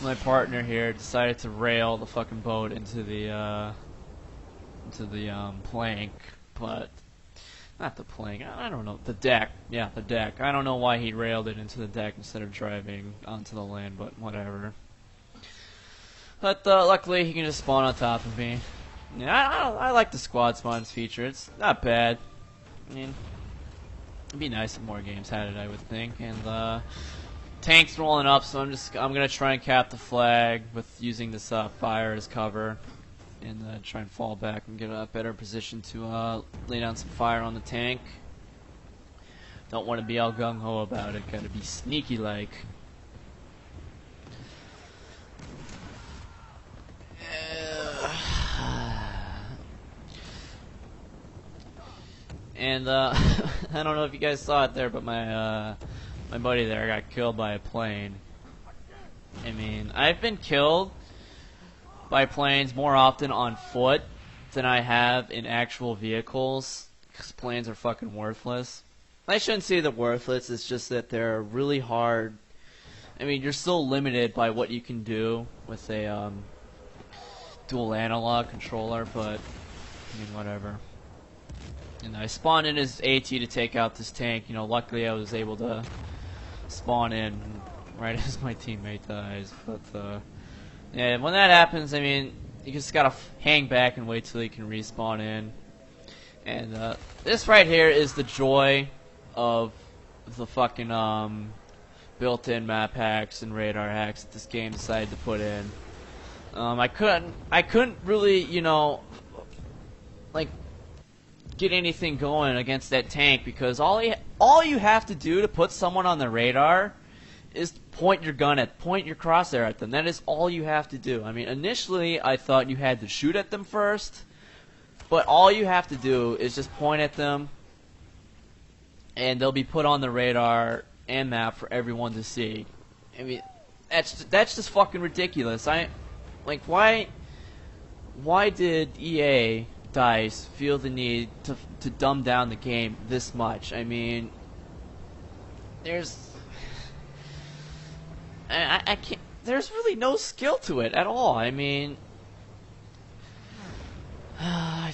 my partner here decided to rail the fucking boat into the plank, but not the plank. I don't know, the deck. Yeah, the deck. I don't know why he railed it into the deck instead of driving onto the land, but whatever. But luckily, he can just spawn on top of me. Yeah, I like the squad spawns feature. It's not bad. I mean, it'd be nice if more games had it, I would think. And tank's rolling up, so I'm gonna try and cap the flag with using this fire as cover, and try and fall back and get a better position to lay down some fire on the tank. Don't want to be all gung ho about it. Gotta be sneaky like. And I don't know if you guys saw it there, but my buddy there got killed by a plane. I mean, I've been killed by planes more often on foot than I have in actual vehicles, because planes are fucking worthless. I shouldn't say they're worthless, it's just that they're really hard. I mean, you're so limited by what you can do with a dual analog controller, but I mean, whatever. And I spawned in as AT to take out this tank. You know, luckily I was able to spawn in right as my teammate dies. But yeah, when that happens, I mean, you just gotta hang back and wait till you can respawn in. And this right here is the joy of the fucking built-in map hacks and radar hacks that this game decided to put in. I couldn't really, you know, like, get anything going against that tank, because all you have to do to put someone on the radar is point your crosshair at them. That is all you have to do. I mean, initially I thought you had to shoot at them first, but all you have to do is just point at them, and they'll be put on the radar and map for everyone to see. I mean, that's just fucking ridiculous. Why did EA DICE feel the need to dumb down the game this much? I mean, I can't. There's really no skill to it at all. I mean, I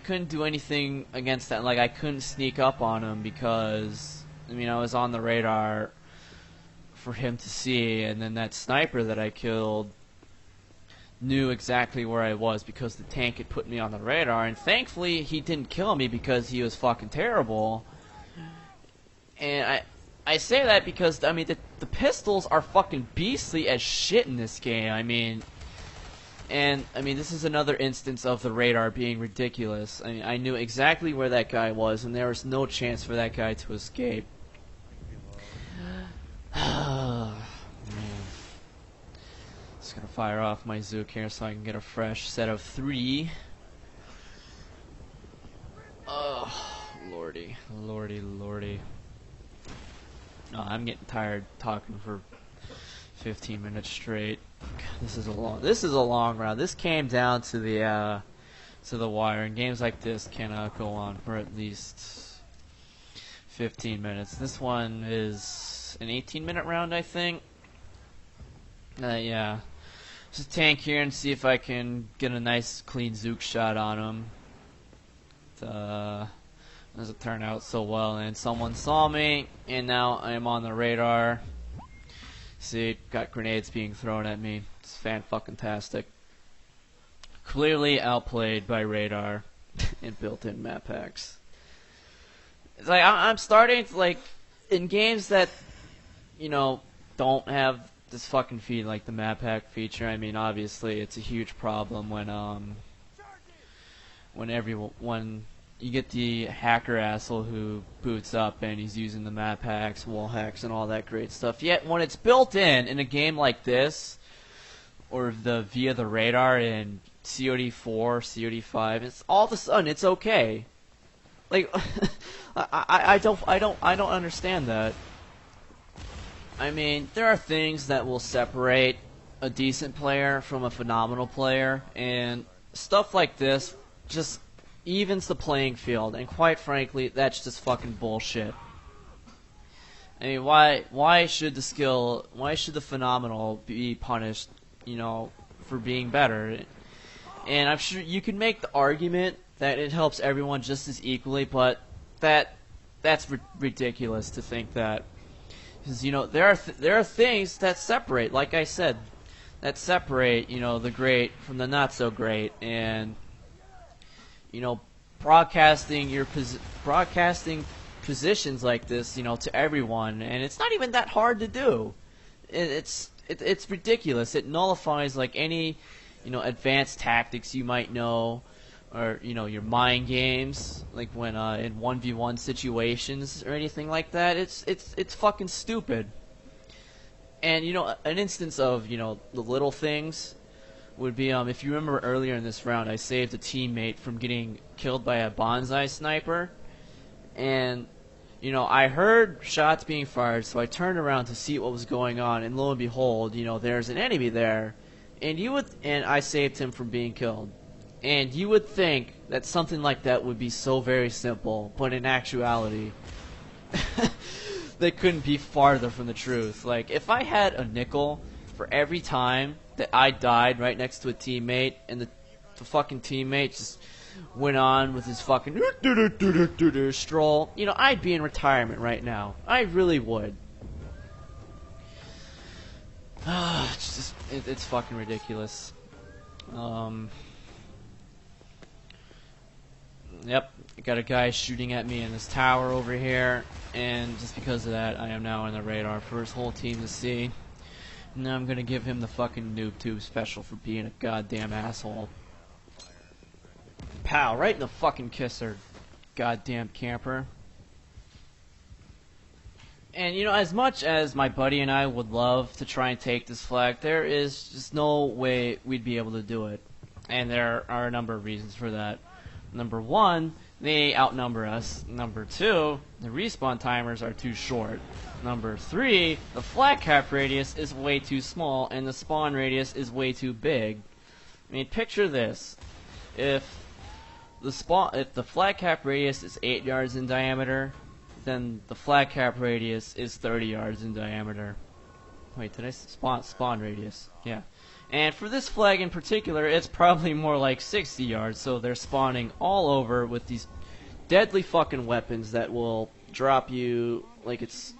couldn't do anything against that. Like, I couldn't sneak up on him because, I mean, I was on the radar for him to see, and then that sniper that I killed knew exactly where I was because the tank had put me on the radar, and thankfully he didn't kill me because he was fucking terrible. And I say that because, I mean, the pistols are fucking beastly as shit in this game. I mean, this is another instance of the radar being ridiculous. I mean, I knew exactly where that guy was, and there was no chance for that guy to escape. Just gonna fire off my Zook here so I can get a fresh set of 3. Oh, lordy, lordy, lordy. No, I'm getting tired talking for 15 minutes straight. God, this is a long round. This came down to the wire, and games like this cannot go on for at least 15 minutes. This one is an 18-minute round, I think. Yeah. Just tank here and see if I can get a nice clean Zook shot on him. Doesn't turn out so well, and someone saw me, and now I am on the radar. See, got grenades being thrown at me. It's fan-fucking-tastic. Clearly outplayed by radar and built-in map hacks. It's like I'm starting to, like, in games that, you know, don't have this fucking feed like the map hack feature. I mean, obviously it's a huge problem when you get the hacker asshole who boots up and he's using the map hacks, wall hacks, and all that great stuff. Yet when it's built in a game like this, or via the radar in COD4, COD5, it's all of a sudden it's okay. Like, I don't understand that. I mean, there are things that will separate a decent player from a phenomenal player, and stuff like this just evens the playing field, and quite frankly, that's just fucking bullshit. I mean, why should the phenomenal be punished, for being better? And I'm sure you can make the argument that it helps everyone just as equally, but that's ridiculous to think that. Because there are things that separate, like I said, that separate the great from the not so great, and broadcasting positions like this to everyone, and it's not even that hard to do. It's ridiculous. It nullifies like any advanced tactics you might know, or your mind games, like when in 1v1 situations or anything like that. It's fucking stupid. And an instance of the little things would be if you remember earlier in this round, I saved a teammate from getting killed by a bonsai sniper, and I heard shots being fired, so I turned around to see what was going on, and lo and behold, there's an enemy there, and I saved him from being killed. And you would think that something like that would be so very simple, but in actuality, they couldn't be farther from the truth. Like, if I had a nickel for every time that I died right next to a teammate, and the fucking teammate just went on with his fucking stroll, I'd be in retirement right now. I really would. It's fucking ridiculous. Yep, I got a guy shooting at me in this tower over here, and just because of that, I am now on the radar for his whole team to see. And now I'm gonna give him the fucking noob tube special for being a goddamn asshole. Pow, right in the fucking kisser, goddamn camper. And as much as my buddy and I would love to try and take this flag, there is just no way we'd be able to do it. And there are a number of reasons for that. Number one, they outnumber us. Number two, the respawn timers are too short. Number three, the flag cap radius is way too small, and the spawn radius is way too big. I mean, picture this: if the flag cap radius is 8 yards in diameter, then the flag cap radius is 30 yards in diameter. Wait, did I spawn radius? Yeah. And for this flag in particular, it's probably more like 60 yards, so they're spawning all over with these deadly fucking weapons that will drop you like it's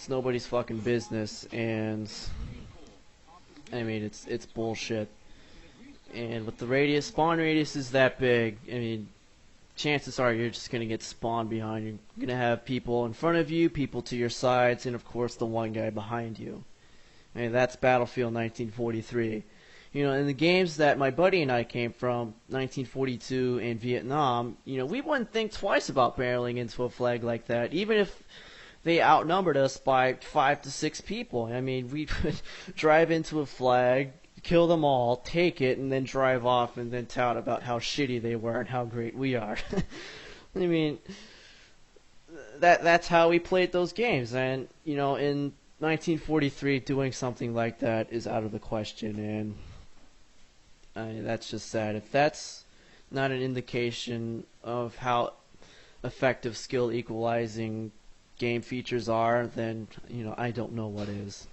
nobody's fucking business. And I mean, it's bullshit. And with the spawn radius is that big, I mean, chances are you're just gonna get spawned behind you. You're gonna have people in front of you, people to your sides, and of course the one guy behind you. And that's Battlefield 1943. In the games that my buddy and I came from, 1942 and Vietnam, we wouldn't think twice about barreling into a flag like that, even if they outnumbered us by 5 to 6 people. I mean, we would drive into a flag, kill them all, take it, and then drive off, and then tout about how shitty they were and how great we are. I mean, that's how we played those games, and in 1943, doing something like that is out of the question, and that's just sad. If that's not an indication of how effective skill equalizing game features are, then I don't know what is.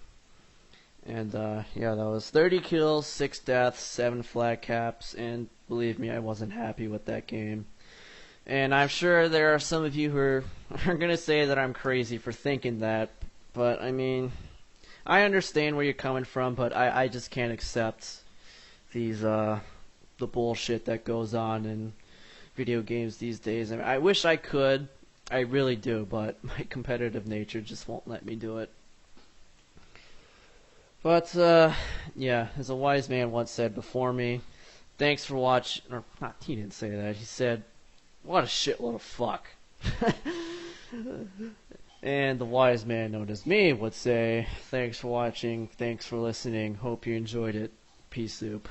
And yeah, that was 30 kills, 6 deaths, 7 flag caps, and believe me, I wasn't happy with that game. And I'm sure there are some of you who are going to say that I'm crazy for thinking that. But, I mean, I understand where you're coming from, but I just can't accept the bullshit that goes on in video games these days. I mean, I wish I could, I really do, but my competitive nature just won't let me do it. But, yeah, as a wise man once said before me, thanks for watching, or not, he didn't say that, he said, what a shitload of fuck. And the wise man known as me would say, thanks for watching, thanks for listening, hope you enjoyed it, peace soup.